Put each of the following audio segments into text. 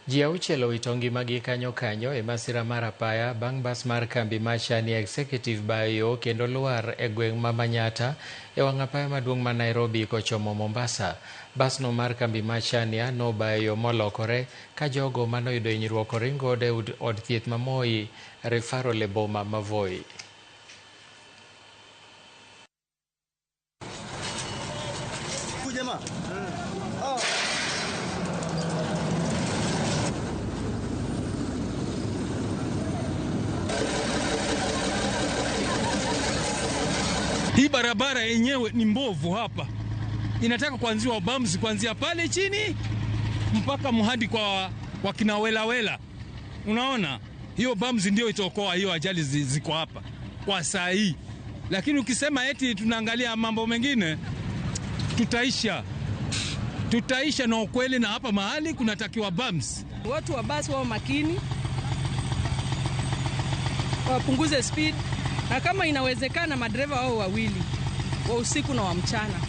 Ji auchiel owito ngimagi kanyo e masira mar apaya bang' bas mar kambi mar Shania Executive bayo kendo lwar e gweng' ma Manyatta e wang' apaya maduong' ma Nairobi kochomo Mombasa. Basno mar kambi mar Shania nobayo molokore ka jogo manoyudo hinyruok oringo e od thieth ma Moi Referral e boma ma Voi. Hii barabara yenyewe ni mbovu hapa. Inataka kuanziwa bumps kuanzia pale chini mpaka muhadi kwa kina Welawela. Unaona? Hiyo bumps ndio itaokoa hiyo ajali ziko hapa kwa saa hii. Lakini ukisema eti tunaangalia mambo mengine tutaisha na ukweli, na hapa mahali kunatakiwa bumps. Watu wa basi wao makini, wapunguze speed, na kama inawezekana madereva wao wawili wa usiku na wa mchana.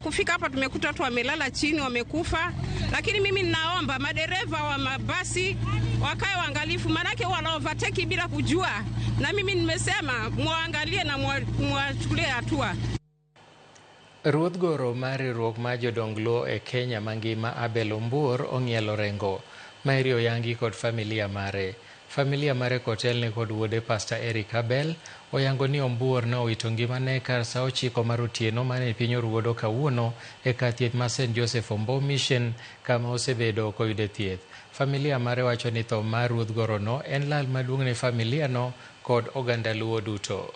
Kufika hapa tumekuta watu wamelala chini wamekufa, lakini mimi ninaomba madereva wa mabasi wakae waangalifu, manake wana overtake bila kujua, na mimi nimesema muangalie na muachukulie hatua. Ruoth Goro mar riwruok mar jodonglo e Kenya mangima Abel Ombur ong'ielo rengo. Mary Oyangi kod familia mare. Familia mare kotelne kod wuode Pastor Eric Abel oyango ni Ombur ne owito ngimane kar saa 9 mar otieno mane piny oruodo kawuono e kar thieth ma St. Joseph Ombo Mission kama osebedo koyude thieth. Familia mare wacho ni tho mar Ruoth Goro no en lal maduong' ne familia no kod oganda Luo duto.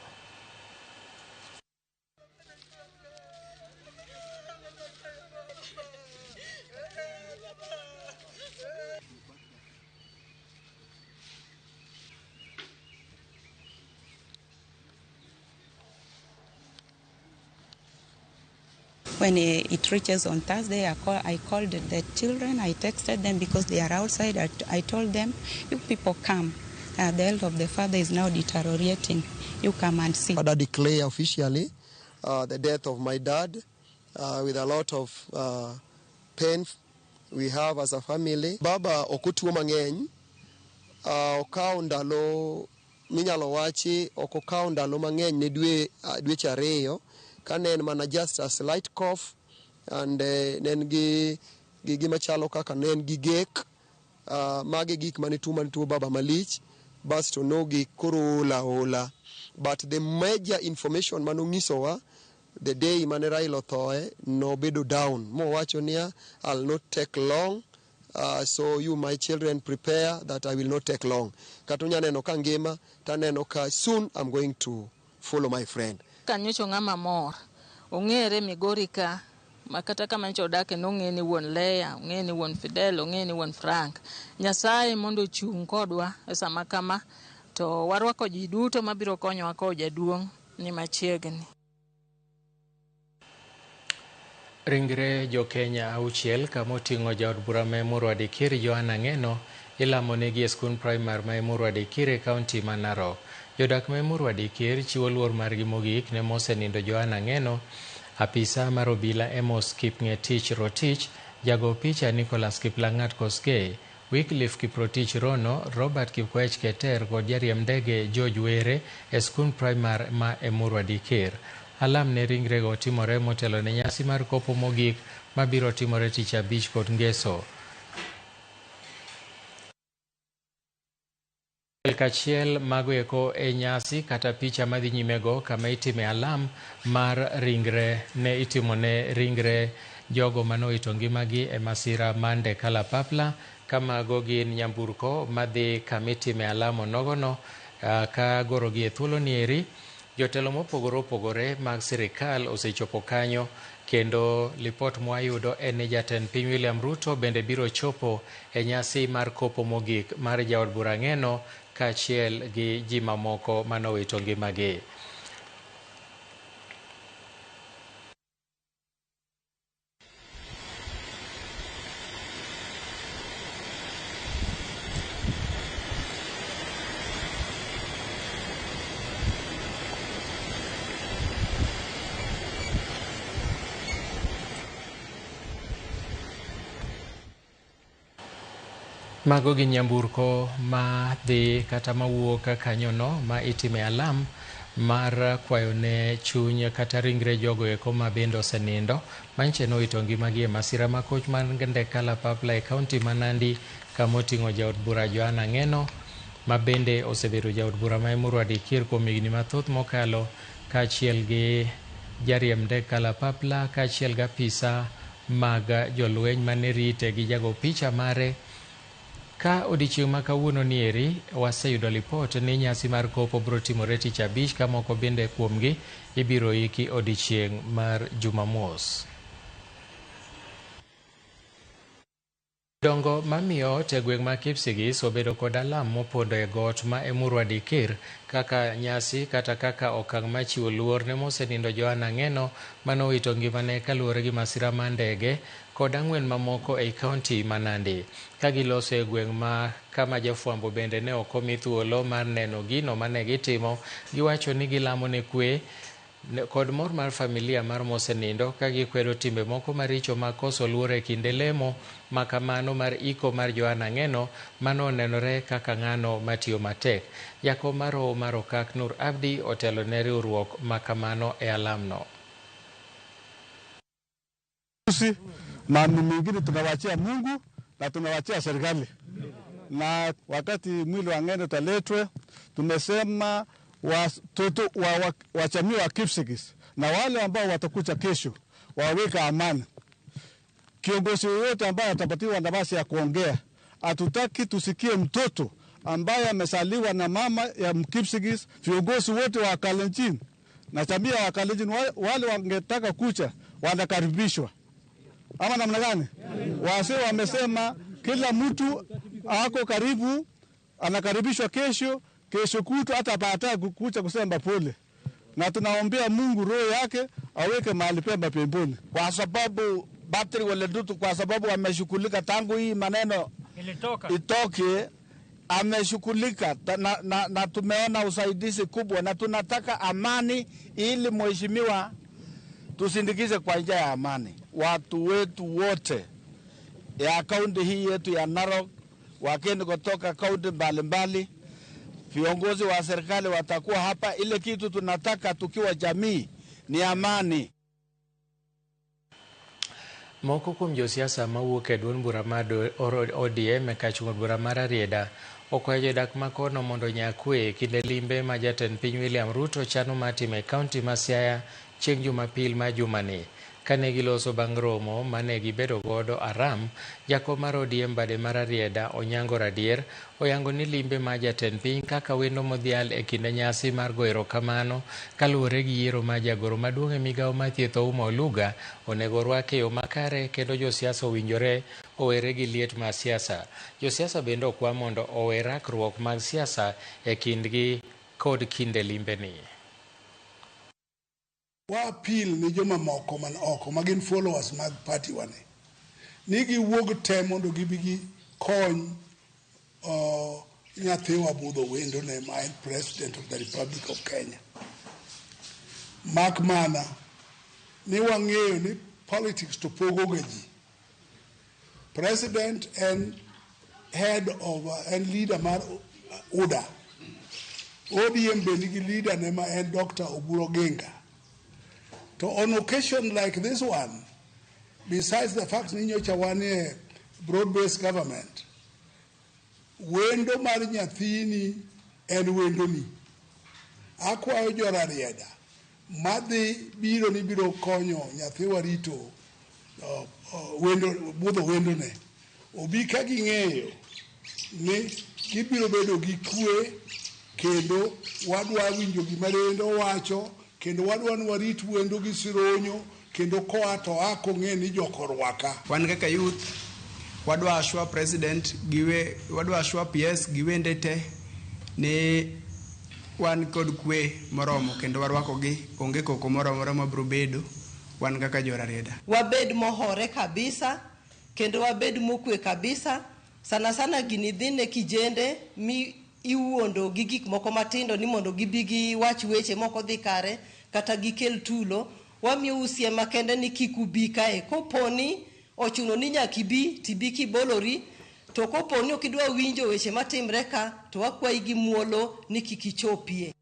When it reaches on Thursday, I called the children, I texted them because they are outside. I told them, you people come. The health of the father is now deteriorating. You come and see. I declare officially the death of my dad with a lot of pain we have as a family. Baba okutuo mang'eny, okawo ndalo minyalo wachi okawo ndalo mang'eny ne dweche ariyo. Kanen mana just a slight cough and nen gi machalo kaka nen gi gek, mage gik mane tuo baba malich, bas to no gi koro ola. But the major information manong'isowa the day mane Raila othoe no bedo down. Mo wacho niya, I'll not take long, so you my children prepare that I will not take long. Katunya neno ka ngima, taneno ka soon I'm going to follow my friend. Kanyocho ng'ama mor, ong'ere Migori ka, makata kama ncho dake nong'e ni wuon Leia, ong'e ni wuon Fidel, ong'e ni wuon Frank. Nyasaye mondo chung' kodwa e sama kama, to warwako ji duto mabiro konyowa ko jaduong' ni machiegni. Ringre jo Kenya auchiel kama oting'o jaod bura ma Emuru Wadikir Johana Ng'eno ilamo negi e skul primar ma Emuru Wadikir e kaunti ma Narok. Jodak ma Emuru Wadikir chiwo luor margi mogik ne mosenindo Johana Ng'eno, apisa mar obila Amos Kipng'etich Rotich, jago picha Nicholas Kiplang'at Kosgei, Wycliffe Kiprotich Rono, Robert Kipkoech Keter kod jariemb ndege George Were e skul primar ma Emuru Wadikir. Alam ne ringrego timore motelo ne nyasi mar kopo mogik mabiro timore tich abich kod ngeso. Kachiel mago eko e nyasi kata picha madhi nyimego kama itime alam mar ringre ne itimone ringre jogo manowito ngimagi e masira mande kalapapla, kama gogin nyamburko madhi kama itime alam onogono ka gorogi e thuolo nieri. Jotelo mopogore opogore mag sirikal osechopo kanyo, kendo lipot mwayudo en ni jatend piny William Ruto bende biro chopo e nyasi mar kopo mogik mar jaod bura Ng'eno kaachiel gi ji mamoko manowito ngimagi. Mago gi nyamburko ma dhi kata mawuok kanyono ma itime alam mar kwayo ne chuny kata ringre jogo eko ma bende osenindo manche no ito ngimagi e masira ma koch mar ndek kalapapla e kaunti ma Nandi kama oting'o jaod bura Joanna Ng'eno ma bende osebedo jaod bura ma Emurua Dikir kuom higni mathoth mokalo kaachiel gi jariemb ndek kalapapla kaachiel gi apisa mag jolweny mane rite gi jago picha mare. Ka odiochieng' ma kawuono ni eri waseyudo lipot ni nyasi mar kopo biro timore tich abich ka moko bende kuomgi ibiro iki odiochieng' mar Jumamos. Dongo mamiyo tegweng' ma Kipsigis obedo kod alam mopondo e got ma Emurua Dikir kaka nyasi kata kaka okang' machiwo luor ne mosenindo Joanna Ng'eno manowito ngimane kaluwore gi masira mar ndege kod 4 mamoko ei kaunti ma Nandi. Ka giloso e gweng' ma kama jafwambo bende ne ok omi thuolo mar neno gino mane gitimo, giwacho ni gilamo ne kwe kod mor mar familia mar mosenindo ka gikwedo timbe moko maricho ma koso luor e kinde lemo makamano mar iko mar Joanna Ng'eno mano nenore kaka ng'ano matiyo matek. Jakom mar Hoho mar Okak Nur Abdi otelo ne riwruok makamano e alamno. Na mingine tunawachia Mungu na tunawachia serikali. Na wakati mwili wa Ng'eno taletwe, tumesema watoto wa jamii wa Kipsigis na wale ambao watakuja kesho waweka amani. Kiongozi yoyote ambaye atapatiwa nafasi ya kuongea, hatutaki tusikie mtoto ambaye amesaliwa na mama ya Kipsigis. Viongozi wote wa Kalenjin na jamii ya Kalenjin wale wangetaka kucha wanakaribishwa. Ama namna gani? Wazee wamesema kila mtu ako karibu anakaribishwa kesho kutu hata baadaye kuja kusema pole. Na tunaombea Mungu roho yake aweke mahali pema pembeni. Kwa sababu battery wale dutu kwa sababu ameshughulika tangu hii maneno itoke ameshughulika na tumeona usaidizi kubwa na tunataka amani ili mheshimiwa tusindikize kwa njia ya amani. Watu wetu wote ya kaunti hii yetu ya Narok, wageni kutoka kaunti mbalimbali, viongozi wa serikali watakuwa hapa. Ile kitu tunataka tukiwa jamii ni amani. Moko kuom josiasa mawuok e duond bura mar ODM e kachung'o bura mar Arieda okwayo jodak ma kono mondo nyakwe kinde limbe ma jatend piny William Ruto chano matimo e kaunti ma Siaya chieng' Jumapil ma jumani. Kane giloso bang' romo mane gibedo godo Aram, jakom mar ODM bade mar Arieda Onyango Radier oyango ni limbe ma jatend piny kaka wendo modhial e kinde nyasi mar goyo erokamano kaluwore gi yiero ma jagoro maduong' e migawo mar thieth Ouma Oluga onego orwak e yo makare kendo josiasa owinjore owere gi liet mar siasa. Josiasa bende okwa mondo owe rakruok mag siasa e kindgi kod kinde limbeni. Wa appeal ni joma moko man oko magin followers mag party wane ni giwuog te mondo gibigi kony nyathiwa budho wendo ne ma en president of the Republic of Kenya. Mak mana ni wang'eyo ni politics to pogo gaji. President and head of and leader mar UDA. ODM be nigi leader ne ma en Dr. Oburu Oginga. So on occasion like this one, besides the fact ni nyocha wanie broad-based government, wendo mar nyathini en wendo ni. Akwayo jo-Arieda madhi biro ni biro konyo nyathiwa rito budho wendo ne. Obi ka ging'eyo ni gibiro bedo gi kwe kendo wadwa winjo gima lendo wacho kendo wadwa ni warit wendo gi sironyo kendo koa to ako ng'e ni jokorwaka. Wan kaka youth wadwa ashwa president wadwa ashwa PS giwende te ni wan kod kwe moromo kendo warwako gi onge koko moromo mabro bedo wan kaka jo-Arieda. Wabed mohore kabisa kendo wabed mokwe kabisa sana gini dhine kijende mi iwuondo gi gik moko matindo ni mondo gibigi wach weche moko dhi kare kata gikel tulo. Wamiyo usie makende ni kikubi kae koponi ochuno ni nyakibi tibi kibolori to kopo ni okidwa winjo weche matimre ka to wakwayi gi muolo ni kikichopie.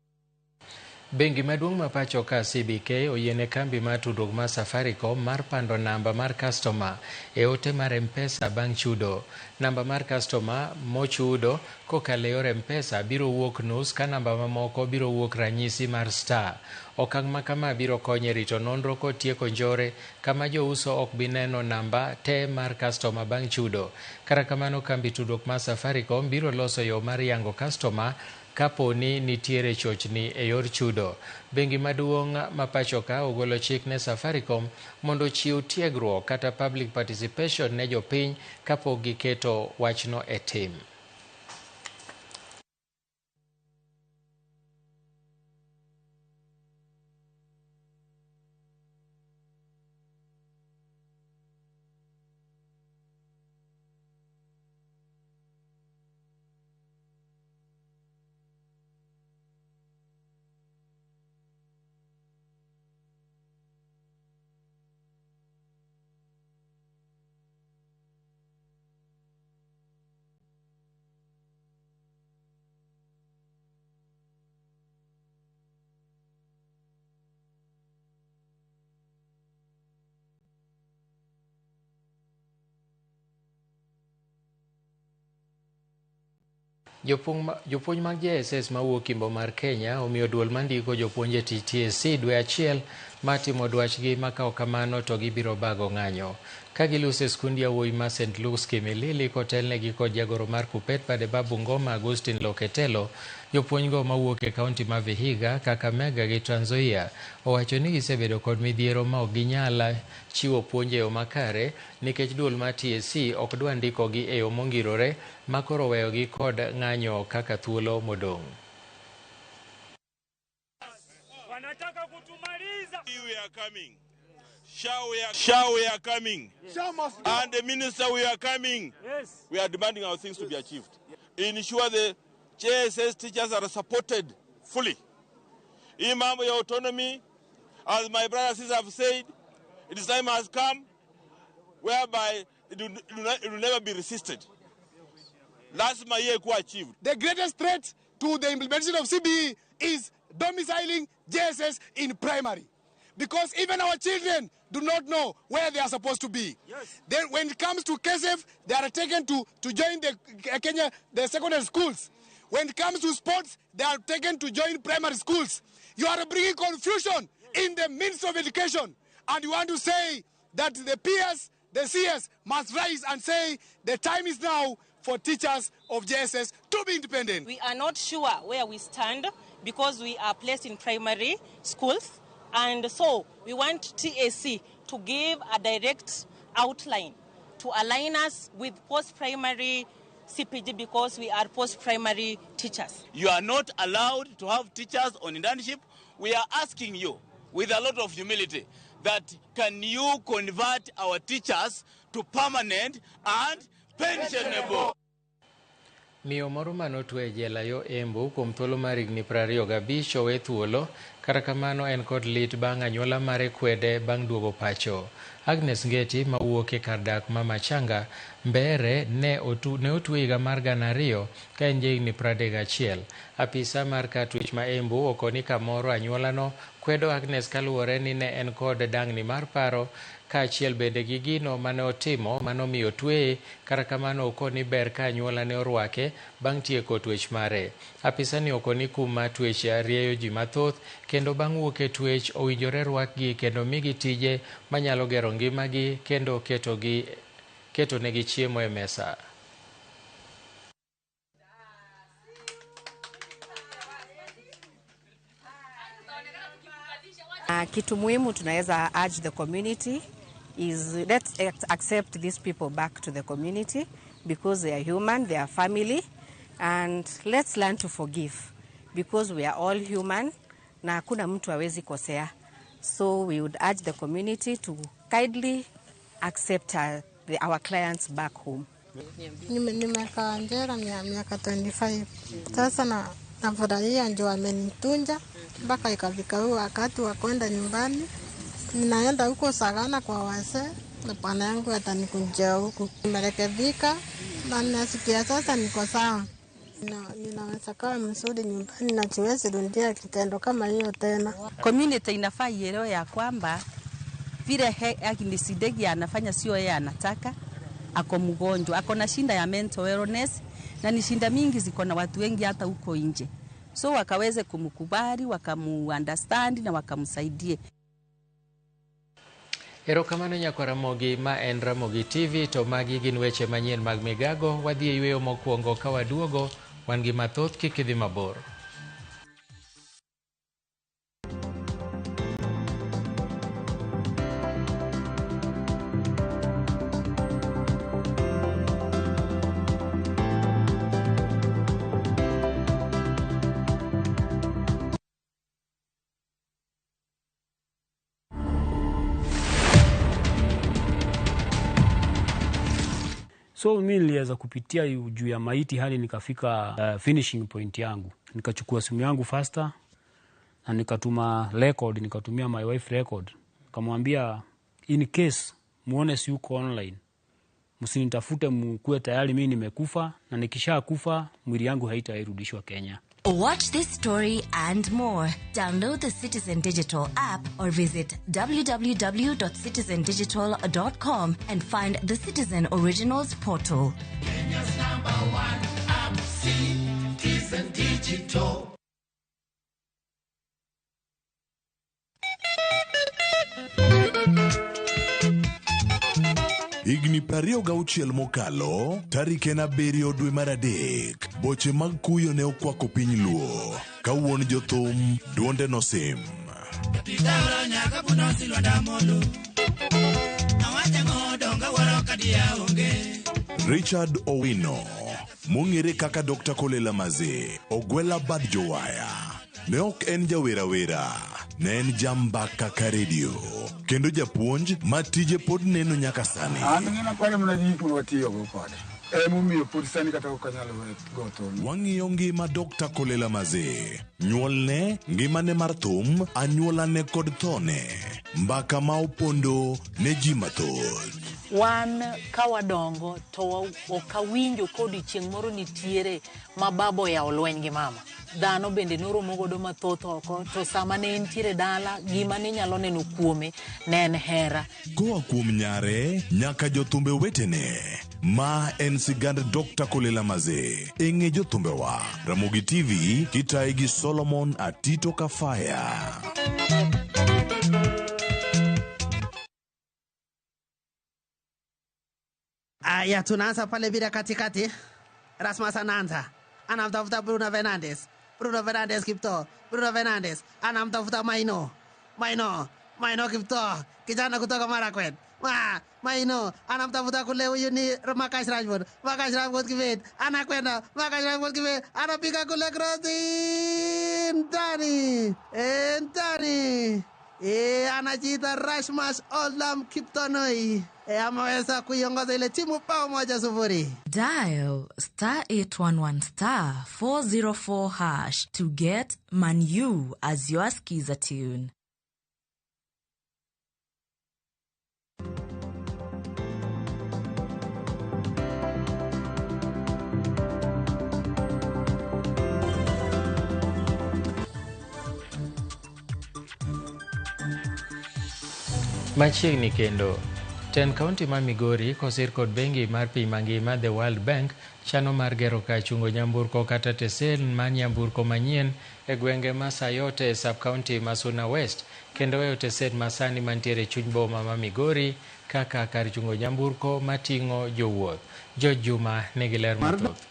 Bengi maduong' ma pacho ka CBK oyiene kambi mar tudruok mar Safaricom mar pando namba mar customer e ote mar M-Pesa bang' chudo. Namba mar customer mochudo kokalo e yor M-Pesa biro wuok nus ka namba mamoko biro wuok ranyisi mar star. Okang' ma kama biro konyo rito nonro kod tieko njore kama jouso ok bi neno namba te mar customer bang' chudo. Kata kamano kambi tudruok mar Safaricom biro loso yo mar yango customer kapo ni nitiere chochni e yor chudo. Bengi maduong' ma pacho ka ogolo chik ne Safaricom mondo chiw tiegruok kata public participation ne jopiny kapo giketo wachno e tim. Jopuonj mag JSS mawuok Kimbo mar Kenya omiyo duol mandiko jopuonje TSC dwe achiel matimo dwachgi ma kao kamano to gibiro bago ng'anyo. Ka giluse skundi yawuoyi ma St. Luke's Kimilili kotelnegi kod jagoro mar Kupet Babu Ngoma Agustin Loketelo, jopuonjgo mawuok e kaunti ma Vihiga, Kakamega gi Trans Nzoia owacho ni gisebedo kod midhiero ma ok ginyal chiwo puonj e yo makare nikech duol ma TSC ok dwa ndikogi e yo mongirore ma koro weyogi kod ng'anyo kaka thuolo modong'. Wanataka kutumaliza. We are coming. Shall we are coming. And the minister we are coming. Yes. We are demanding our things to be achieved. Ensure the JSS teachers are supported fully. In mambo ya autonomy, as my brothers and sisters have said, its time has come whereby it will never be resisted. Last my year achieved. The greatest threat to the implementation of CBE is domiciling JSS in primary. Because even our children do not know where they are supposed to be. Yes. Then when it comes to KSF, they are taken to join the secondary schools. When it comes to sports, they are taken to join primary schools. You are bringing confusion in the Ministry of Education. And you want to say that the PS, the CS must rise and say the time is now for teachers of JSS to be independent. We are not sure where we stand because we are placed in primary schools. And so we want TSC to give a direct outline to align us with post-primary CPG because we are post-primary teachers. You are not allowed to have teachers on internship. We are asking you with a lot of humility that can you convert our teachers to permanent and pensionable? Miyo moro manotwe jela yo Embu kuom thuolo mar higni 25 owe thuolo, kata kamano en kod lit bang' anyuola mare kwede bang' duogo pacho. Agnes Ngeti mawuok e kar dak ma Machanga Mbere ne otwe higa mar 2000 ka en jahigni 31. Apisa mar kar twech ma Embu okoni kamoro anyuolano kwedo Agnes kaluwore ni ne en kod dang'ni mar paro kaachiel bende gi gino mane otimo manomiyo tweye, kata kamano okoni ber ka anyuola ne orwake bang' tieko twech mare. Apisa ni okoni kum ma twech rieyo ji mathoth kendo bang' wuok e twech owinjore rwakgi kendo migi tije manyalo gero ngimagi kendo keto negi chiemo e mesa. Kitu muhimu tunaweza urge the community is let's accept these people back to the community because they are human, they are family, and let's learn to forgive because we are all human na hakuna mtu hawezi kosea. So we would urge the community to kindly accept our clients back home. Nimekaa jela miaka 25. Sasa nafurahia ndio amenitunja mpaka ikafika huo wakati wa kwenda nyumbani. Ninaenda huko Sagana kwa wazee na bwana yangu atanikunjia huku. Nimerekebika na nasikia sasa niko sawa. Ninaweza kawa mzuri nyumbani na siwezi rudia kitendo kama hiyo tena. Community inafaa ielewe ya kwamba vile Agnes anafanya sio yeye anataka, ako mgonjwa, ako na shinda ya mental wellness na ni shinda mingi ziko na watu wengi hata huko nje. So wakaweze kumkubali, wakamuunderstand na wakamsaidie. Erokamano Nyakaramogi, ma en Ramogi TV, to magi gin weche manyien mag migago. Wadhi e yweyo mokwongo ka waduogo, wan gi mathoth, kik idhi mabor. So mimi niliweza kupitia juu ya maiti hadi nikafika finishing point yangu. Nikachukua simu yangu faster na nikatuma record, nikatumia my wife record. Nikamwambia in case muone si uko online, msinitafute, mkuwe tayari mimi nimekufa, na nikisha kufa mwili yangu haitairudishwa Kenya. Watch this story and more. Download the Citizen Digital app or visit www.citizendigital.com and find the Citizen Originals portal. Kenya's #1 app, Citizen Digital. Igni 26 mokalo, tarik en 7 dwe mar adek, boche mag kuyo ne okwako piny Luo. Kawuon jothum, duonde nosim. Richard Owino, mong'ere kaka Dr. Kolela Maze, ogwela bad jowaya. Ne ok en jawerawera, ne en jambaka ka redio, kendo japuonj matije pod neno nyaka sani. Wang'iyo ngima Dr. Kolela Maze, nyuolne, ngimane mar thum, anyuolane kod thone, mbaka ma opondo ne ji mathoth. Wan kawadongo to okawinjo kodi chieng' moro nitiere mababo ya olweny gi mama. Dhano bende noromo godo mathoth oko, to sama ne entiere dala, gima ne nyalo neno kuome ne en hera. Koa kuom nyare nyaka jothumbe wetene, ma en sigand Dr. Kolela Maze. Eng'e jothumbewa, Ramogi TV kitaye gi Solomon Atito Kafaya. Aya, tunaanza pale bila katikati. Rasmus anaanza, anamtafuta Bruno Fernandes. Bruno Fernandes Kipto. Bruno Fernandes anamtafuta Maino Kipto, kijana kutoka Marakwet. Maino anamtafuta kule, huyu ni Marcus Rashford Kivit anakwenda, Marcus Rashford Kivit anapiga kule, crossing ndani. Anajiita Rasmus Olam Kiptonoi. Ameweza kuiongoza ile timu bao 1-0. Dial *811*404# to get Manu as your skiza tune. Machiegni kendo, Ten County ma Migori kosir kod bengi mar piny mangima The World Bank chano mar gero kar chungo nyamburko kata tesen mar nyamburko manyien e gwenge ma Sayote sub-county ma Suna West, kendo weyo tesen masani mantiere chuny boma ma Migori kaka kar chungo nyamburko mating'o jowuoth. George Juma nigi ler mathoth.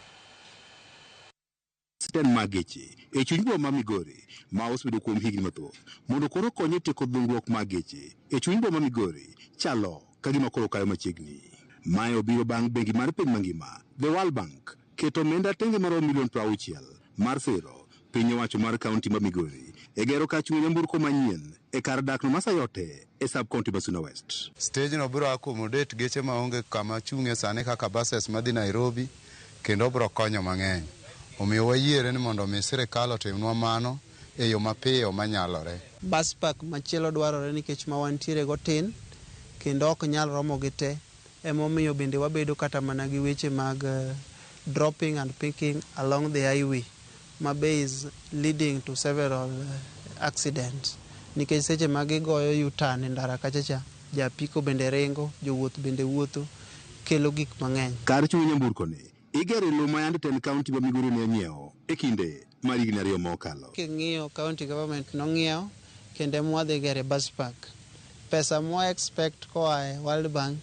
Stesen mageche e chuny boma ma Migori ma osebedo kuom higni mathoth mondo koro konye tieko dhungruok mageche e chuny boma ma Migori chalo kagima koro kayo machiegni. Mae obiro bang' bengi mar piny mangima The World Bank keto omenda tenge maromo milion 60 mar siro piny owacho mar kaunti ma Migori e gero kar chungo nyamburko manyien e kar dak no ma Sayote e sub-county ma Suna West. Stage no biro accommodate geche maonge kama chung'e sani kaka buses madhi Nairobi, kendo biro konyo mang'eny. Omiyo wayiere ni mondo mi sirikal otimnwa mano e yo mapiyo manyalore. Bus park machielo dwarore nikech ma wantiere go tin kendo ok nyal romo gi te. emomiyo bende wabedo kata mana gi weche mag dropping and picking along the highway mabe is leading to several accidents nikech seche magigoyo U-turn e ndara kachacha japiko bende ringo, jowuoth bende wuotho, kelo gik mang'eny. Kar chung' nyamburko ni igero lo mayande ten county ma Migori ne nyiewo e kinde mar higni 2 mokalo. King'iyo county government nong'iewo kendo mwadhi gere bus park. Pesa mwa expect koa World Bank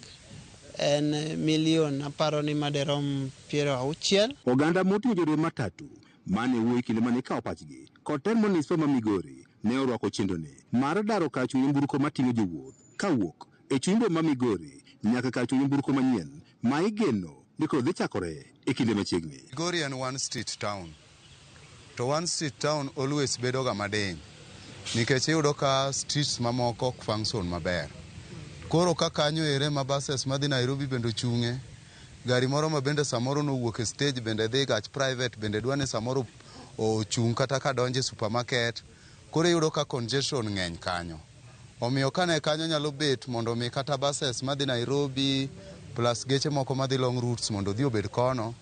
en milion aparo ni maderom 60. Oganda moting'o joriemb matatu mane wuoyi kinde mane ikawo pachgi kod ten munisipal ma Migori ne orwako chendoni mar daro kar chung' nyamburko mating'o jowuoth kawuok e chuny boma ma Migori nyaka kar chung' nyamburko manyien ma igeno ni koro dhi chakore e kinde machiegni. Migori en one street town. To one street town always bedo ga mading. Nikech iyudo ka streets mamoko ok function maber. Koro ka kanyo ere ma buses madhi Nairobi bende chung'e. Gari moro ma bende samoro nowuok e stage bende dhi gach private bende dwane samoro ochung' kata ka donje supermarket. Koro iyudo ka congestion ng'eny kanyo. Omiyo kane kanyo nyalo bet mondo mi kata buses madhi Nairobi plus geche moko madhi long routes mondo dhi obed kono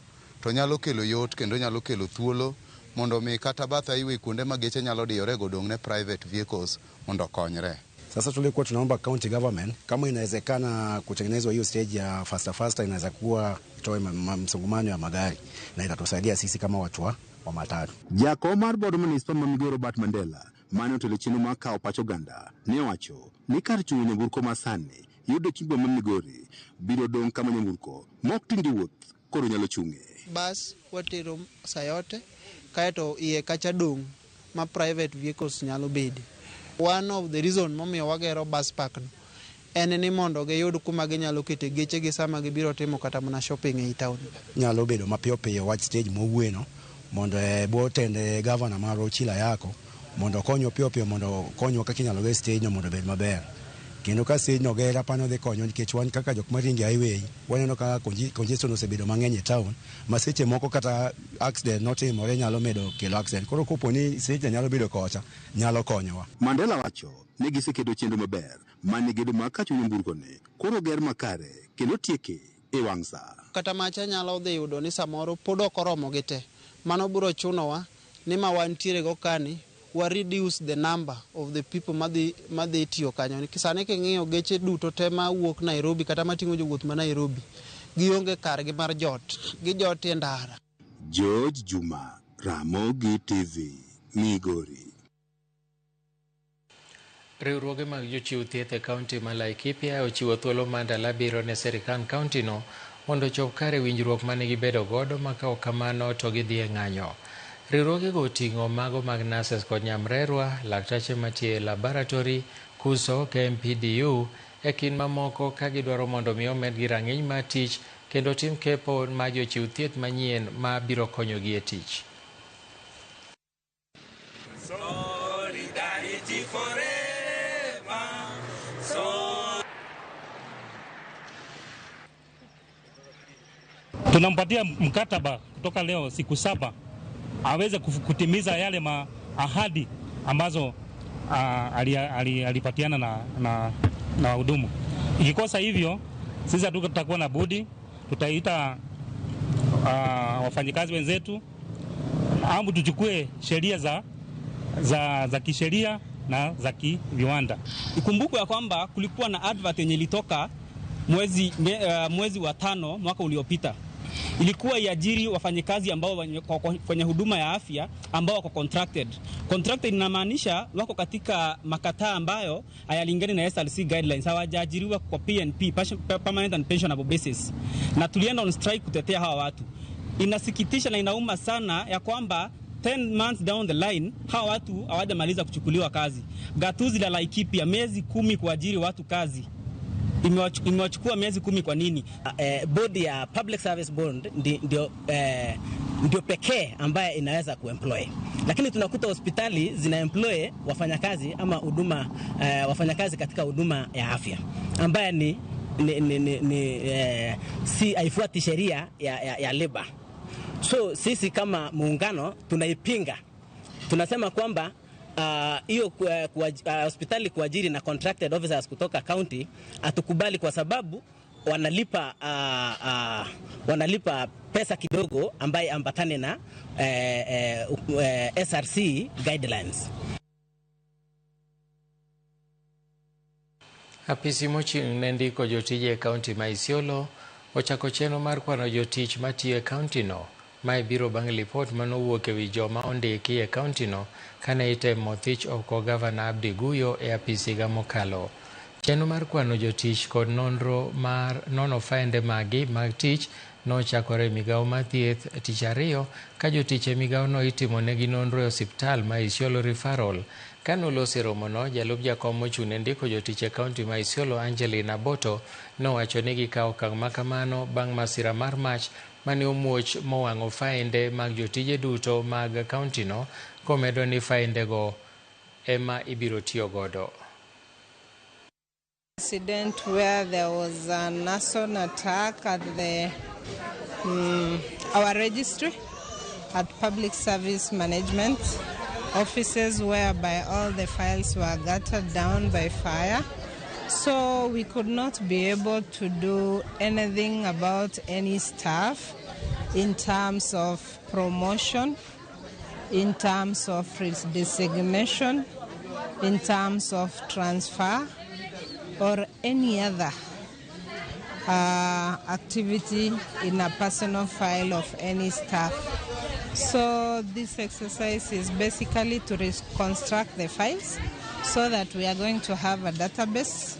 to nyalo kelo yot kendo nyalo kelo thuolo mondo mi kata batha highway kuonde ma geche nyalo diyore go dong ne private vehicles mondo konyre. Sasa tulikuwa tunaomba county government kama inawezekana kutengenezwa hiyo stage ya faster inaweza kuwa itoe msongamano ya magari na itatusaidia sisi kama watu wa matatu. Jakomar board municipal ma Migori Robert Mandela mane otelo chino ma kawo pacho ganda ne owacho ni kar chung' nyamburko masani yudo chimbo ma Migori biro dong' kama nyamburko mok tindi wuoth koro nyalo chung'e. Bas watero sayote kaeto iye kacha dong' ma private vehicles nyalo bedi. One of the reason momiyo wagero bus park no en ni mondo giyud kuma ginyalo kete geche gi sama gibiro timo kata mana shopping e town. Nyalo bedo mapiyo wach stage mowueno mondo bo tende governor mar Ochila yako mondo konyo piyo mondo konyo kaka inyalo ge stage no mondo bed maber. Kendo ka stage no gera pano dhi konyo nikech wan kaka jok maringo highway waneno ka congestion osebedo mang'eny e town ma seche moko kata accident notimore nyalo medo kelo accident. Koro kopo ni stage nyalo bedo kocha nyalo konyowa. Mandela wacho ni giseketo chenro maber mane gedo ma ka chung' nyamburko ne koro ger makare kendo tieke e wang' sa. Kata macha nyalo dhi yudo ni samoro pod ok oromo gi te. Mano biro chunowa ni ma wantiere go kani wa reduce the number of the people madhi tiyo kanyo. Kisane king'iyo geche duto te ma wuok Nairobi kata mating'o jowuoth ma Nairobi gionge kargi mar jot gi jot e ndara. George Juma, Ramogi TV, Migori. Riwruoge mag jochiw thieth e kaunti ma Laikipia ochiwo thuolo mar ndalo 7 ne sirikand kaunti no mondo chop kare winjruok mane gibedo godo ma ka kamano to gidhi e ng'anyo. Riwruoge go oting'o mago mag nurses kod nyamrerwa, laktache matie e laboratory, KUSO, KMPDU e kin mamoko ka gidwaro mondo mi omedgi rang'iny mar tich kendo tim kepo ma jochiw thieth manyien ma biro konyogi e tich. Solidarity forever. Tunampatia mkataba kutoka leo siku 7 aweze kutimiza yale ahadi ambazo alipatiana na wahudumu. Ikikosa hivyo sisi hatutakuwa na budi, tutaita wafanyikazi wenzetu au tuchukue sheria za kisheria na za kiviwanda. Ikumbukwe ya kwamba kulikuwa na advert yenye ilitoka mwezi wa 5 mwaka uliopita. Ilikuwa iajiri wafanyikazi ambao kwenye huduma ya afya ambao wako contracted. Contracted inamaanisha wako katika makataa ambayo hayalingani na SRC guidelines, hawajaajiriwa kwa PNP, permanent and pensionable basis. Na tulienda on strike kutetea hawa watu. Inasikitisha na inauma sana ya kwamba 10 months down the line hawa watu hawajamaliza kuchukuliwa kazi. Gatuzi la Laikipia miezi 10 kuajiri watu kazi. Imewachukua miezi 10 kwa nini? Bodi ya Public Service Board ndio pekee ambaye inaweza kuemploy. Lakini tunakuta hospitali zinaemploy wafanyakazi ama wafanyakazi katika huduma ya afya ambaye si haifuati sheria ya labor. So sisi kama muungano tunaipinga. Tunasema kwamba hiyo hospitali kuajiri na contracted officers kutoka county atukubali kwa sababu wanalipa pesa kidogo ambaye ambatane na SRC guidelines. Apisi mochung' ne ndiko jotije e kaunti ma Isiolo ochako chenro mar kwano jotich matiyo e kaunti no. Mae biro bang' lipot manowuok ewi joma ondiki e kaunti no kane itemo thich oko gavana Abdi Guyo e apisi ga mokalo. Chenro mar kwano jotich kod nonro mar nono fainde magi mag tich nochakore migawo mar thieth tich ariyo ka jotich e migawo no itimo negi nonro e osiptal ma Isiolo Referral. Kanolose romono, jalup jakom mochung' ne ndiko jotich e kaunti ma Isiolo Angelina Boto nowacho ni gikawo okang' makamano bang' masira mar mach mane omuoch mowang'o fainde mag jotije duto mag kaunti no, komedo ni fainde go ema ibiro tiyo godo. Incident where there was an arson attack at our registry at Public Service Management offices, whereby all the files were gutted down by fire. So we could not be able to do anything about any staff in terms of promotion, in terms of designation, in terms of transfer, or any other activity in a personal file of any staff. So this exercise is basically to reconstruct the files so that we are going to have a database.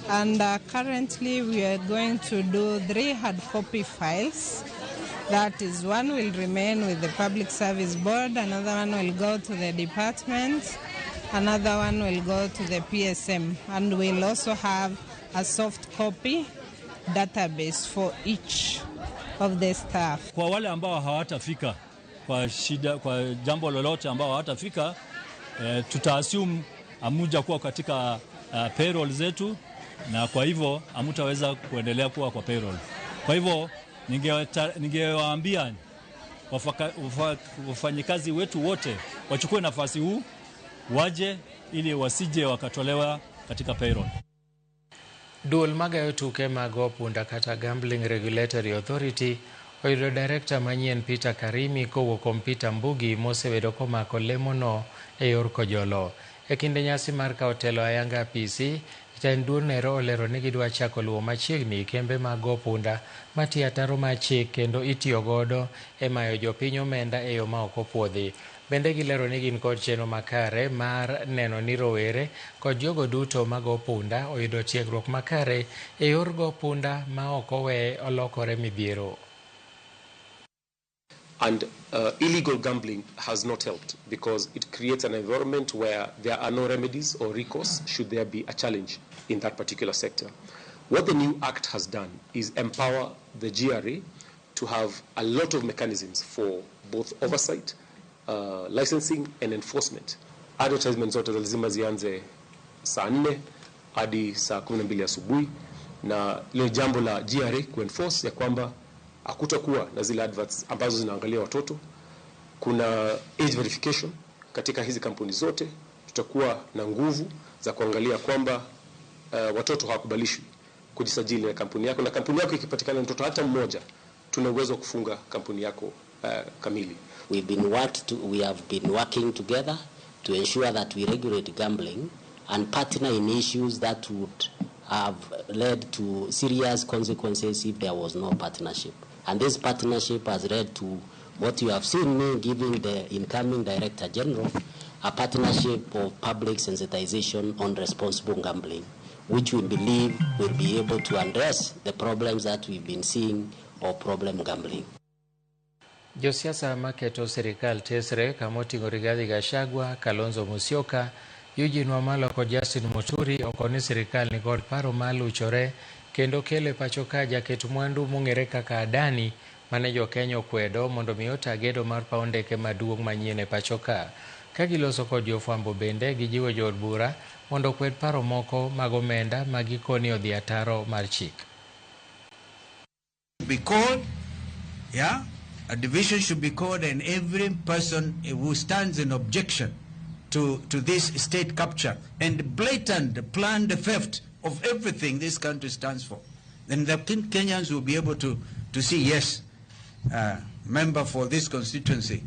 And currently we are going to do 3 hard copy files. That is, one will remain with the Public Service Board, another one will go to the department, another one will go to the PSM, and we'll also have a soft copy database for each of the staff. Kwa wale ambao hawatafika kwa shida, kwa jambo lolote ambao hawatafika, tutaassume amuja kuwa katika payroll zetu, na kwa hivyo amutaweza kuendelea kuwa kwa payroll. Kwa hivyo ningewaambia wafanyikazi wetu wote wachukue nafasi huu, waje ili wasije wakatolewa katika payroll. Duol magayo tuke mag opunda kata Gambling Regulatory Authority oyudo director manyien Peter Karimi kowuok kuom Peter Mbugi mosebedo komako lemono e yor kojolo. E kinde nyasi mar kawo telo ayanga apisi, jatend duolno olero ni gidwa chako luwo machiegni kembe mag opunda matiyo ataro mar chik kendo itiyo godo e mayo jopiny omenda e yo ma ok opuodhi. Bende gilero ni gin kod chenro makare mar neno ni rowere kod jogo duto mag opunda oyudo tiegruok makare e yor go opunda ma ok owe olokore midhiero. And illegal gambling has not helped because it creates an environment where there are no remedies or recourse should there be a challenge in that particular sector. What the new act has done is empower the GRA to have a lot of mechanisms for both oversight, licensing and enforcement. Advertisements zote lazima zianze saa 4 hadi saa 12 asubuhi, na ile jambo la GRA kuenforce ya kwamba hakutakuwa na zile adverts ambazo zinaangalia watoto. Kuna age verification katika hizi kampuni zote. Tutakuwa na nguvu za kuangalia kwamba watoto hawakubalishwi kujisajili na kampuni yako, na kampuni yako ikipatikana mtoto hata mmoja, tuna uwezo wa kufunga kampuni yako kamili. We have been working together to ensure that we regulate gambling and partner in issues that would have led to serious consequences if there was no partnership. And this partnership has led to what you have seen me giving the incoming Director General, a partnership of public sensitization on responsible gambling, which we believe will be able to address the problems that we've been seeing of problem gambling. Josiasa maketo serikal tesre kamoting'o Rigathi Gachagua, Kalonzo Musyoka, Eugene Wamalwa kod Justin Muturi okoni serikal ni kod paro maluchore kendo kele pachoka jaket mwandu mong'ere kaka Adani mane jo Kenya okwedo mondo mi ota gedo mar paw ndeke maduong' manyien e pachoka. Ka giloso kod jofwambo bende gijiwo jood bura mondo kwed paro moko mag omenda magikoni odhi ataro mar chik. Be called, yeah, a division should be called, and every person who stands in objection to this state capture and blatant planned theft of everything this country stands for then the Kenyans will be able to see, yes, member for this constituency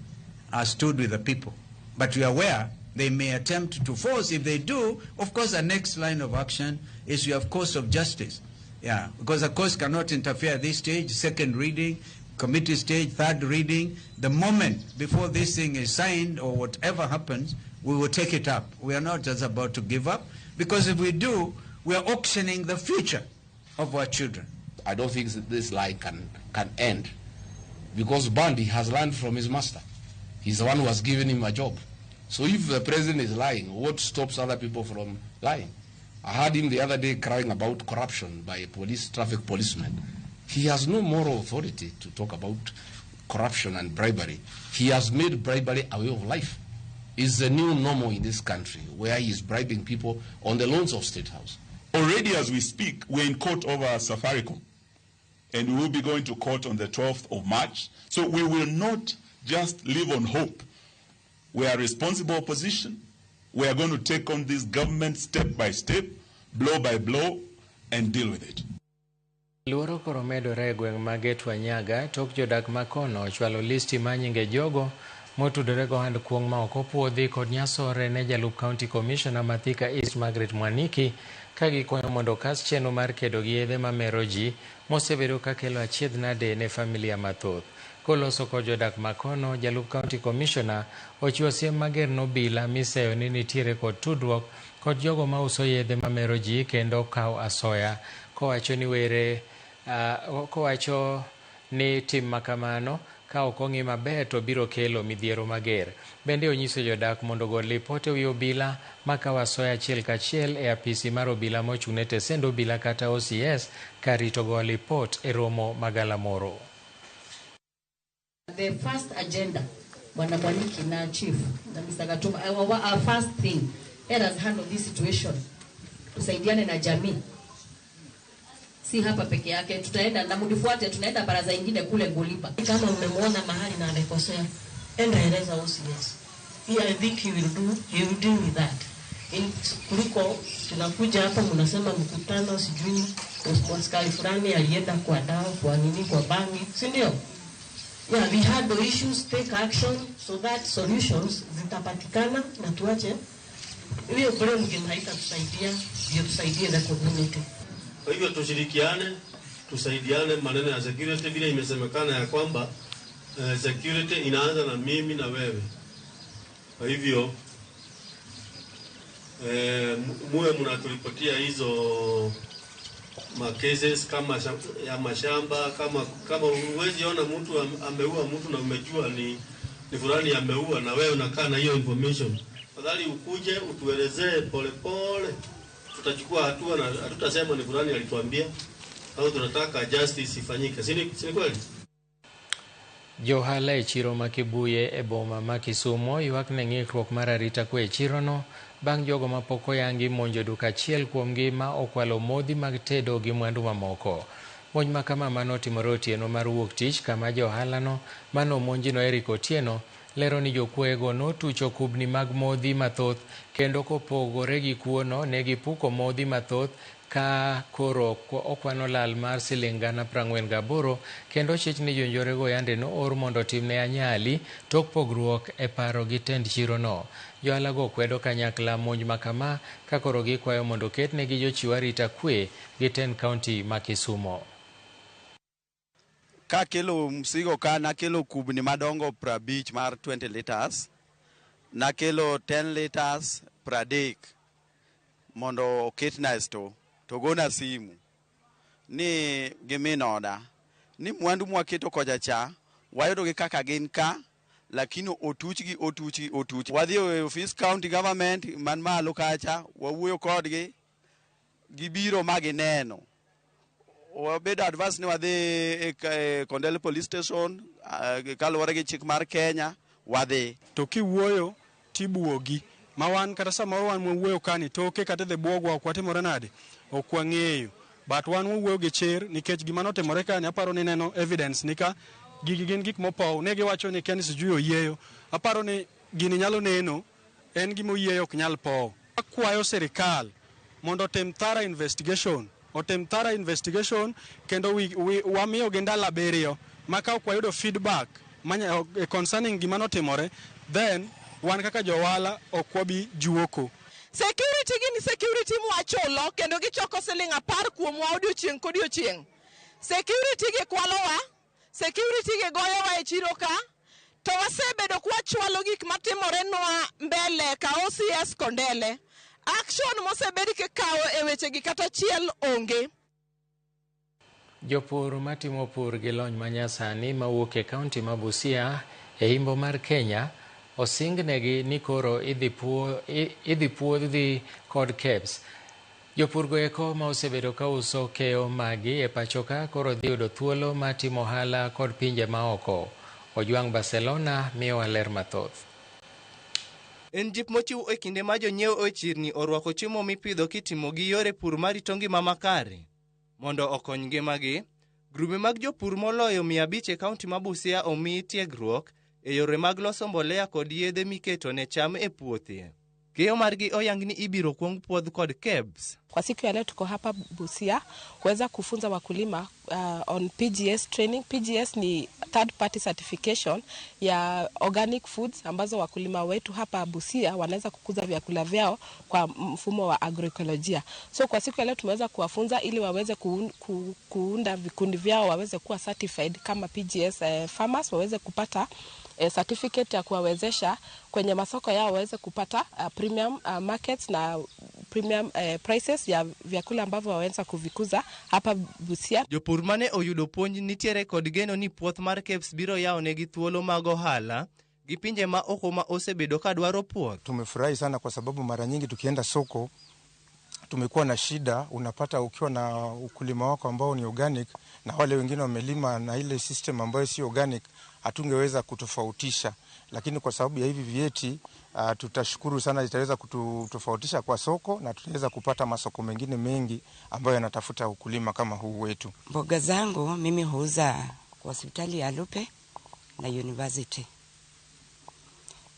stood with the people. But we are aware they may attempt to force. If they do, of course, the next line of action is you have courts of justice. Yeah, because the courts cannot interfere at this stage, second reading, committee stage, third reading. The moment before this thing is signed or whatever happens, we will take it up. We are not just about to give up, because if we do, we are auctioning the future of our children. I don't think this lie can end, because Bandi has learned from his master. He's the one who has given him a job. So if the president is lying, what stops other people from lying? I heard him the other day crying about corruption by a traffic policeman. He has no moral authority to talk about corruption and bribery. He has made bribery a way of life. It's the new normal in this country, where he is bribing people on the loans of State House. Already as we speak, we're in court over Safaricom, and we will be going to court on the 12th of March. So we will not just live on hope. We are responsible opposition. We are going to take on this government step by step, blow by blow, and deal with it. Luoro koro medore e gweng' ma Get Wanyaga tok jodak ma kono ochwalo listi ma nyinge jogo motudore go hand kuong' ma ok opuodhi kod nyasore ne jalup County Commissioner ma Thika East Margaret Mwaniki ka gikwayo mondo okas chenro mar kedo gi yedhe ma mero ji mosebedo ka kelo achiedh nade ne familia mathoth. Koloso kod jodak ma kono, jalup County Commissioner ochiwo siem mager n'obila miseyo ni nitiere kod tudruok kod jogo ma uso yedhe ma mero ji kendo kawo asoya, kowacho ni tim makamano ka ok ong'i maber to biro kelo midhiero mager. Bende onyiso jodak mondo ogol lipot ewi obila ma kawo asoya achiel kachiel e apisi mar obila mochung'ne tesend obila kata OCS ka rito go lipot e romo magalamoro. The first agenda, Bwana Mwaniki na Chief na Mr. Gatuma, our first thing, let us handle this situation. Tusaidiane na jamii. Si hapa peke yake, tutaenda na mnifuate, tunaenda baraza nyingine kule Ngoliba. Kama mmemwona mahali na amekosea, enda eleza OCS. I think he will deal with that. Kuliko tunakuja hapa mnasema mkutano sijui askari fulani alienda kwa dawa kwa nini kwa bangi, si ndio? Yeah, we had the issues, take action so that solutions zitapatikana na tuache hiyo problem haitatusaidia, ndio tusaidie the community. Kwa hivyo tushirikiane, tusaidiane maneno ya security vile imesemekana ya kwamba security inaanza na mimi na wewe. Kwa hivyo muwe mnaturipotia hizo cases kama ya mashamba, kama uwezi ona mtu ameua mtu na umejua ni fulani ameua na wewe unakaa na hiyo information, fadhali ukuje utuelezee polepole, tutachukua hatua na hatutasema ni fulani alituambia au tunataka justice ifanyike. Si kweli? Johala e chiro ma Kibuye e boma ma Kisumo ywak ne ng'ikruok mar arita kwe e chirono bang' jogo ma pok oyangi monjo duka achiel kuomgi ma okwalo modhi mag tedo gi mwandu mamoko. Monj ma kama manotimore otieno mar wuok tich kama johalano manomonjino Eric Otieno lero ni jokuoyego notucho kubni mag modhi mathoth kendo kopogore gi kuono ne gipuko modhi mathoth ka koro okwano lal mar Sh48,000 kendo chich ni jonjorego yande no or mondo timne anyali tok pogruok e paro gi tend chirono. Joalago kwedo kanyakla monj makama ka koro gikwayo mondo ketne gi jochiw arita kwe gi tend kaunti ma Kisumo. Ka kelo msigo ka nakelo kubni madongo 50 mar 20 liters, nakelo 10 liters 30 mondo oketna e store. To gona simu ni giminoda ni mwandu mwaketo koja cha wayudo gi kaka gin ka lakini otuchgi wadhi e office county government man malo kacha wawuoyo kodgi gibiro magineno wabedo advance ni wadhi e Kondele police station kaluwore gi chik mar Kenya wadhi to kiwuoyo tibuogi mawan kata samoro wan mwuoyo kani toke kata the bwogwa okwatimore nade okwang'eyo but wan wuoyo gi chir nikech gima notimore kani aparo ni neno evidence nika gigi gin gik mopow ne giwacho ni Ken sijui oyieyo aparo ni gini nyalo neno en gima oyieyo ok nyal pow. Akwayo serikal mondo tem thorough investigation otem thorough investigation kendo wamiyo gi ndalo 7 maka ok wayudo feedback concerning gima notimore, then wan kaka jowala ok wabi juoko. Security gini security mwachulo kendo gichoko siling 10 kuomwa odiochieng' kodiochieng'. Security gi kwalowa, security gi goyowa e chiro ka, to wasebedo kwachwalo gik matimore nwa mbele ka OCS Kondele. Action mosebedi kikawo e weche gi kata chiel onge. Jopur matimo pur gi lony manyasani mawuok e kaunti ma Busia e imbo mar Kenya osingnegi ni koro idhi puodhi kod KEBS. Jopur go eko ma osebedo ka uso keyo magi e pachoka koro dhi yudo thuolo matimo ohala kod pinje maoko. Ojwang' Barcelona miyo ler mathoth. En jip mochiw e kinde ma jonyiewo e chirni orwako chiemo mipidho kitimo gi yore pur marito ngima makare. Mondo okony ngimagi, grube mag jopur moloyo 500 e kaunti ma Busia omi tiegruok e yore mag loso mbolea kod yedhe miketo ne cham e puothe. Keyo margi oyang ni ibiro kuong puodh kod KEBS. Kwa siku ya leo tuko hapa Busia kuweza kufunza wakulima on PGS training. PGS ni third party certification ya organic foods ambazo wakulima wetu hapa Busia wanaweza kukuza vyakula vyao kwa mfumo wa agroekolojia. So kwa siku ya leo tumeweza kuwafunza ili waweze kuunda vikundi vyao, waweze kuwa certified kama PGS farmers, waweze kupata certificate ya kuwawezesha kwenye masoko yao waweze kupata premium markets na premium prices ya vyakula ambavyo waweza kuvikuza hapa Busia. Jopur mane oyudo puonj nitiere kod geno ni puoth mar KEBS biro yao negi thuolo mag ohala gi pinje ma oko ma osebedo ka dwaro puoth. Tumefurahi sana kwa sababu mara nyingi tukienda soko tumekuwa na shida. Unapata ukiwa na ukulima wako ambao ni organic na wale wengine wamelima na ile system ambayo si organic, hatungeweza kutofautisha, lakini kwa sababu ya hivi vieti tutashukuru sana, itaweza kutofautisha kwa soko na tutaweza kupata masoko mengine mengi ambayo yanatafuta ukulima kama huu wetu. Mboga zangu mimi huuza kwa hospitali ya Lupe na university,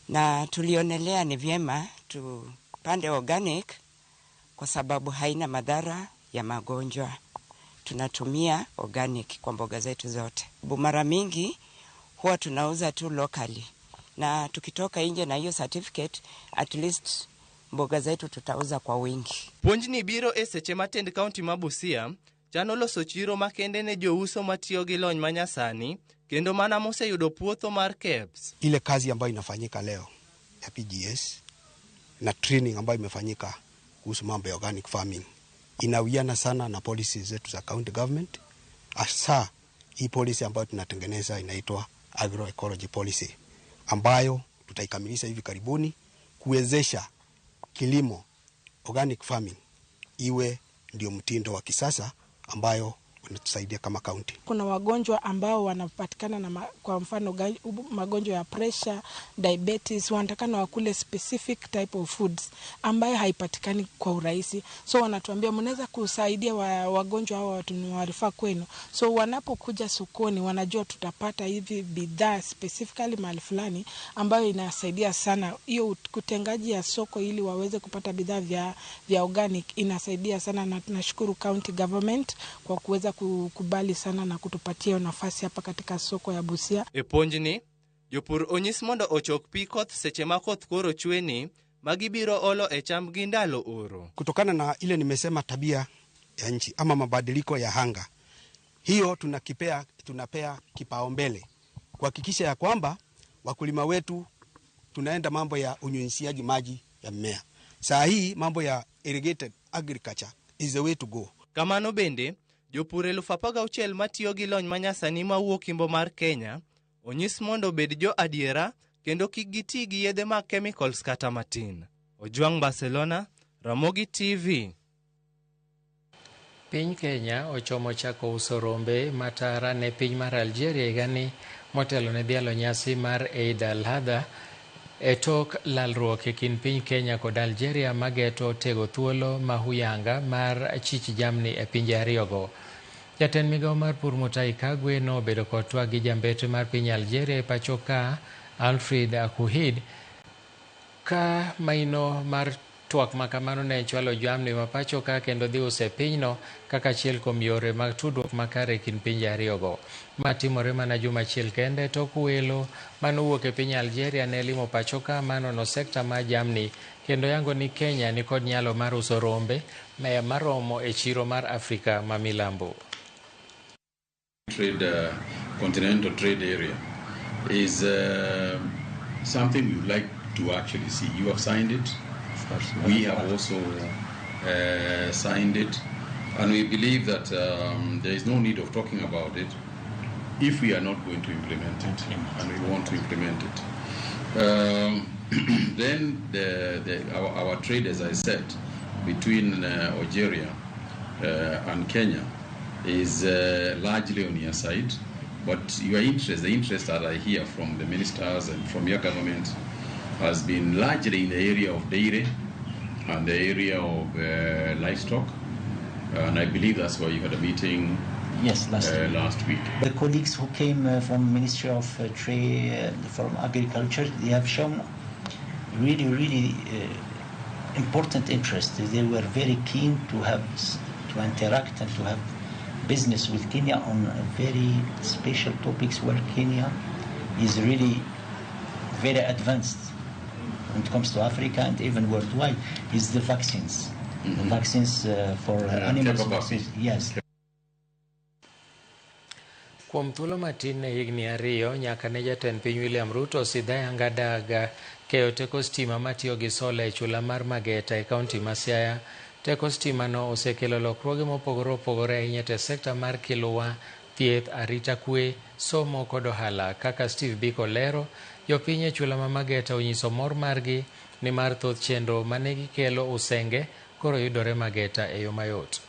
na tulionelea ni vyema tupande organic kwa sababu haina madhara ya magonjwa. Tunatumia organic kwa mboga zetu zote. Mara mingi huwa tunauza tu locally, na tukitoka nje na hiyo certificate at least mboga zetu tutauza kwa wingi. Puonj ni biro e seche matend kaunti ma Busia chano loso chiro makende ne jouso matiyo gi lony manyasani kendo mana moseyudo puotho mar KEBS. Ile kazi ambayo inafanyika leo ya PGS na training ambayo imefanyika kuhusu mambo ya organic farming inawiana sana na policies zetu za county government. Asa hii policy ambayo tunatengeneza inaitwa agroecology policy ambayo tutaikamilisha hivi karibuni kuwezesha kilimo organic farming iwe ndio mtindo wa kisasa ambayo unatusaidia kama county. Kuna wagonjwa ambao wanapatikana na kwa mfano magonjwa ya pressure, diabetes, wanatakana wakule specific type of foods ambayo haipatikani kwa urahisi. So wanatuambia mnaweza kusaidia wagonjwa hao, watu tunawarifa kwenu. So wanapokuja sokoni wanajua tutapata hivi bidhaa specifically mahali fulani ambayo inasaidia sana. Hiyo kutengaji ya soko ili waweze kupata bidhaa vya organic inasaidia sana, na tunashukuru county government kwa kuweza kukubali sana na kutupatia nafasi hapa katika soko ya Busia. Eponjni jopur onyis mondo ochok pi koth seche ma koth koro chweni magibiro olo e cham gi ndalo oro. Kutokana na ile nimesema tabia ya nchi ama mabadiliko ya hanga, hiyo tunapea kipaumbele kuhakikisha ya kwamba wakulima wetu tunaenda mambo ya unyunyiziaji maji ya mmea. Saa hii mambo ya irrigated agriculture is the way to go. Kamano bende jopur 16,000 matiyo gi lony manyasani mawuok imbo mar Kenya onyis mondo bed jo adiera kendo kik giti gi yedhe mag chemicals kata matin. Ojwang' Barcelona, Ramogi TV. Piny Kenya ochomo chako uso rombe matara ne piny mar Algeria higani motelo ne dhialo nyasi mar Eid al-Adha e tok lalruok e kind piny Kenya kod Algeria mageto tego thuolo mahuyanga mar chich jamni e pinje ariyogo. Jatend migao mar pur Mutahi Kagwe nobedo kod twak gi jambetre mar piny Algeria e pachoka Alfred Akuhid ka maino mar Twak makamano ne chwalo jamni mapacho ka kendo dhi use pinyno kaka achiel kuom yore mag tudruok makare kind pinje ariyogo. Ma timore mana juma achiel kende tok welo manowuok e piny Algeria ne limo pacho ka manono sekta mar jamni kendo yango ni Kenya ni kod nyalo mar uso rombe maromo e chiro mar Afrika ma milambo. Continental trade area is something we would like to actually see. You have signed it. We have also signed it, and we believe that there is no need of talking about it if we are not going to implement it, and we want to implement it. Then our trade, as I said, between Algeria and Kenya is largely on your side, but your interest, the interest that I hear from the ministers and from your government, has been largely in the area of dairy and the area of livestock, and I believe that's why you had a meeting last week. The colleagues who came from Ministry of Trade, from Agriculture, they have shown really important interest. They were very keen to interact and to have business with Kenya on very special topics where Kenya is really very advanced when it comes to Africa and even worldwide, is the vaccines. The vaccines for animals. Yes. Kuom thuolo matin ne higni 2 nyaka ne jatend piny William Ruto sidha yanga daga keyo teko stima matiyo gi sola e chula mar Mageta e kaunti ma Siaya. Teko stima no osekelo lokruoge mopogore opogore ahinya e sekta mar kiluwa, thieth, arita kwe, somo kod ohala. Kaka Steve Biko lero, jopiny e chula ma Mageta onyiso mor margi ni mar thoth chenro mane gikelo usenge koro yudore Mageta e yo mayot.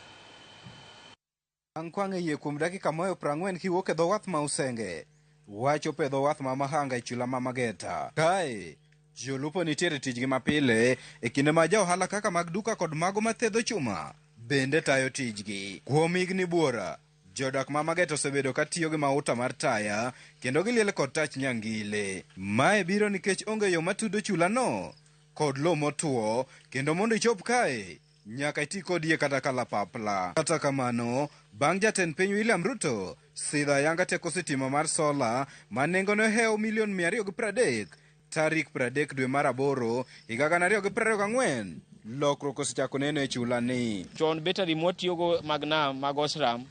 Ankwang' yie kuom dakika moyo 40 kiwuok e dho wath ma usenge. Wacho pedho wath ma Mahanga e chula ma Mageta. Kae jolupo nitiere tijgi mapile e kinde ma ja ohala kaka mag duka kod mago mathedho chuma bende tayo tijgi. Kuom higni buora, jodak ma Mageta osebedo ka tiyo gi mauta mar taya kendo giliel kod tach nyangile. Mae biro nikech onge yo matudo chula no kod lo motuo, kendo mondo ichop kae nyaka iti kod yie kata kalapapla. Kata kamano, bang' jatend piny William Ruto sidha yanga teko sitima mar sola ma nengone hew $230,000 tarik 30 dwe mar 8 higa 2024. Lokruok osechako neno e chula ni. Chon betari motiyogo mag nam mag Osram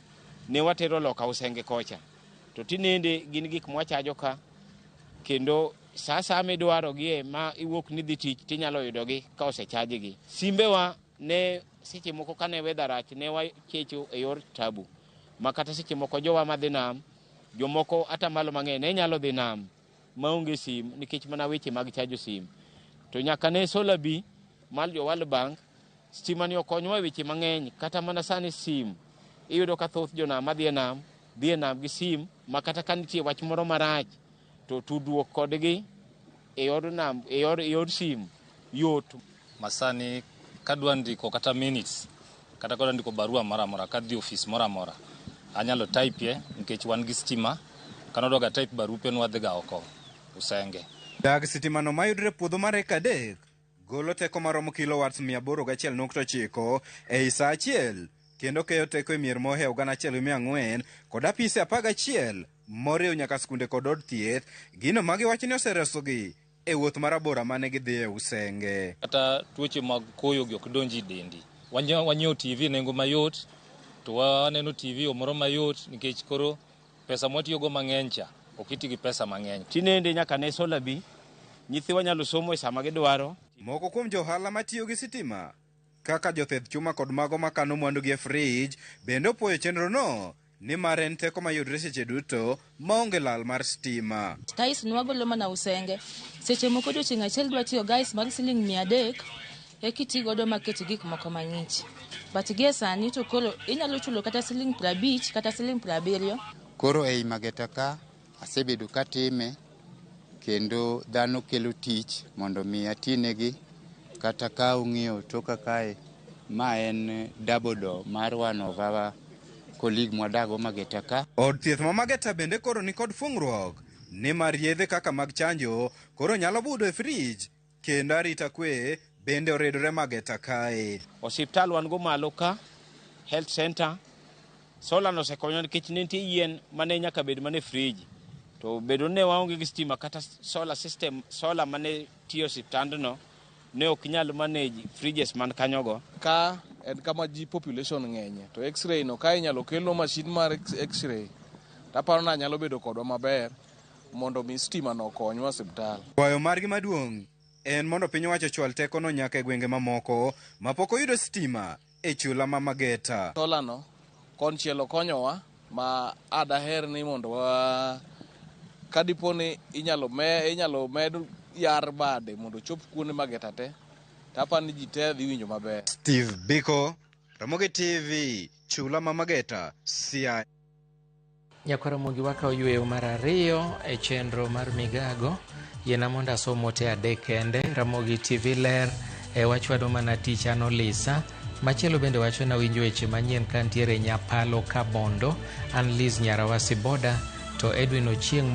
ne watero loka usenge kocha. To tinende gin gik mwachajo ka kendo sasa midwaro gie ma iwuok ni dhi tich tinyalo yudogi ka osechaji gi. Simbewa ne seche moko kane weather rach ne wachecho e yor tabu. Makata seche moko jowa madhi nam, jomoko ata malo mang'eny ne nyalo dhi nam maonge sim nikech mana weche mag chajo sim. To nyaka ne sola bi mal jo World Bank stima ni okonyowa weche mang'eny, kata mana sani sim iyudo ka thoth jonam madhi e nam gi sim, makata ka nitie wach moro marach to tudruok kodgi e yor nam e yor sim yot. Masani kadwa ndiko kata minutes kata kadwa ndiko barua mara mora kadhi office mora mora anyalo type nikech wan gi stima kanodoga type barupe nwadhiga oko usenge. Dag sitima no mayudre puodho mar eka 3 golo teko maromo kilowatts 801.9 ei saa achiel kendo keyo teko e mier mohew 1,400 kod apise 11 moriw nyaka skunde kod od thieth, gino magiwacho ni oseresogi e wuoth marabora mane gidhi e usenge. Kata tuoche mag koyo gi ok donji dendi. Wanyiewo TV nengo mayot, to waneno TV omoro mayot nikech koro pesa mwatiyogo mang'eny cha ok iti gi pesa mang'eny. Tinende nyaka ne sola bi nyithiwa nyalo somo e sama gidwaro. Moko kuom johala matiyo gi sitima kaka jothedh chuma kod mago makano mwandu gi e frij bende opuoyo chenro no ni mar en teko mayudre seche duto maonge lal mar stima. Gais nwagolo mana usenge. Seche moko jochieng' achiel dwa tiyo gais mar $300 ekiti godo maket gik moko mang'ich. But gie sani to koro inyalo chulo kata $50 kata $70. Koro ei Mageta ka asebedo katime kendo dhano kelo tich mondo mi atinegi, kata ka ung'iyo toka kae ma en double door mar one of our colleague mwadago Mageta ka. Od thieth ma Mageta bende koro ni kod fungruok ni mar yedhe kaka mag chanjo koro nyalo budo e frij kendo arita kwe bende oredore Mageta kae. Osiptal wan go malo ka, health center, sola no sekonyo nikech nitie yien mane nyaka bed mane fridge. To bedo ne waonge gi stima kata solar system, solar mane tiyo osiptandno ne ok nyal manage fridges man kanyogo. Ka en kama ji population ng'enye to x-ray no ka inyalo kelno mashin mar x-ray taparo na nyalo bedo kodwa maber mondo mi stima no konywa osiptal. Kwayo margi maduong' en mondo piny owacho chwal teko no nyaka e gwenge mamoko mapok oyudo stima e chula ma Mageta. Sola no konchielo konyowa ma adaher ni mondo wa kadiponi inyalo med yar bade mondo chop kuonde Mageta te tapani ji te dhi winjo maber. Steve Biko, Ramogi TV, chula ma Mageta, Siaya. Nyakaramogi waka oyueyo mar ariyo e chenro mar migago yena mondo asomo te adek kende. Ramogi TV ler e wachwado mana tich ano Lisa machielo bende wacho na winjo weche manyien kantiere Nyapalo Kabondo, an Liz Nyarawasi Boda to Edwin Ochieng'